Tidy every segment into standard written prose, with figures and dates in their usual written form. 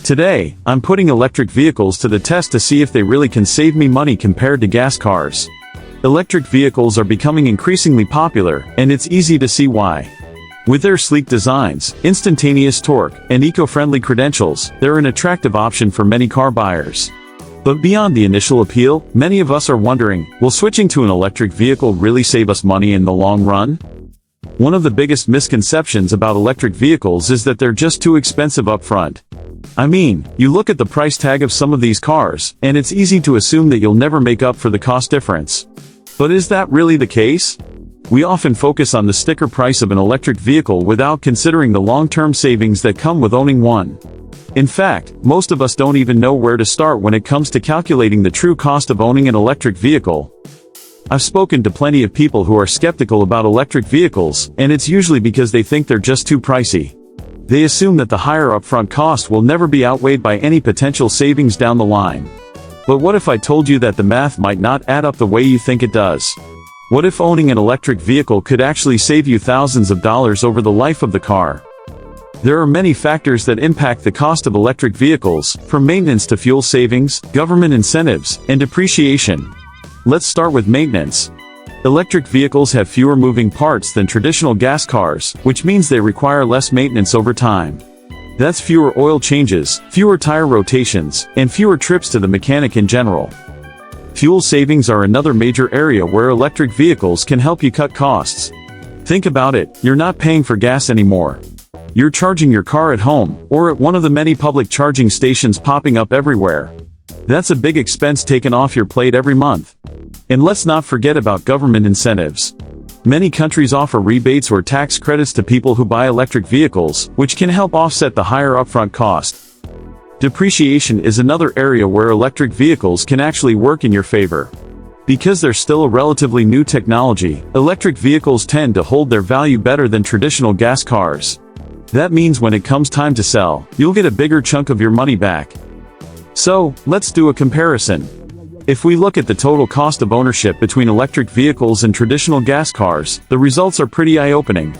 Today, I'm putting electric vehicles to the test to see if they really can save me money compared to gas cars. Electric vehicles are becoming increasingly popular, and it's easy to see why. With their sleek designs, instantaneous torque, and eco-friendly credentials, they're an attractive option for many car buyers. But beyond the initial appeal, many of us are wondering, will switching to an electric vehicle really save us money in the long run? One of the biggest misconceptions about electric vehicles is that they're just too expensive upfront. I mean, you look at the price tag of some of these cars, and it's easy to assume that you'll never make up for the cost difference. But is that really the case? We often focus on the sticker price of an electric vehicle without considering the long-term savings that come with owning one. In fact, most of us don't even know where to start when it comes to calculating the true cost of owning an electric vehicle. I've spoken to plenty of people who are skeptical about electric vehicles, and it's usually because they think they're just too pricey. They assume that the higher upfront cost will never be outweighed by any potential savings down the line. But what if I told you that the math might not add up the way you think it does? What if owning an electric vehicle could actually save you thousands of dollars over the life of the car? There are many factors that impact the cost of electric vehicles, from maintenance to fuel savings, government incentives, and depreciation. Let's start with maintenance. Electric vehicles have fewer moving parts than traditional gas cars, which means they require less maintenance over time. That's fewer oil changes, fewer tire rotations, and fewer trips to the mechanic in general. Fuel savings are another major area where electric vehicles can help you cut costs. Think about it, you're not paying for gas anymore. You're charging your car at home, or at one of the many public charging stations popping up everywhere. That's a big expense taken off your plate every month. And let's not forget about government incentives. Many countries offer rebates or tax credits to people who buy electric vehicles, which can help offset the higher upfront cost. Depreciation is another area where electric vehicles can actually work in your favor. Because they're still a relatively new technology, electric vehicles tend to hold their value better than traditional gas cars. That means when it comes time to sell, you'll get a bigger chunk of your money back. So, let's do a comparison. If we look at the total cost of ownership between electric vehicles and traditional gas cars, the results are pretty eye-opening.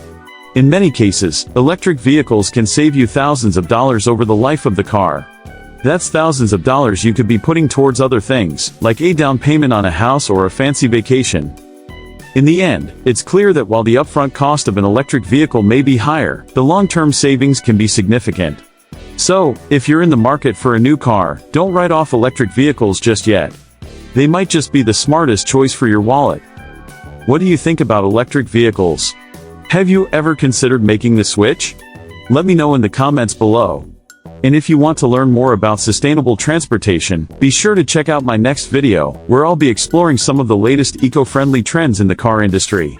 In many cases, electric vehicles can save you thousands of dollars over the life of the car. That's thousands of dollars you could be putting towards other things, like a down payment on a house or a fancy vacation. In the end, it's clear that while the upfront cost of an electric vehicle may be higher, the long-term savings can be significant. So, if you're in the market for a new car, don't write off electric vehicles just yet. They might just be the smartest choice for your wallet. What do you think about electric vehicles? Have you ever considered making the switch? Let me know in the comments below. And if you want to learn more about sustainable transportation, be sure to check out my next video, where I'll be exploring some of the latest eco-friendly trends in the car industry.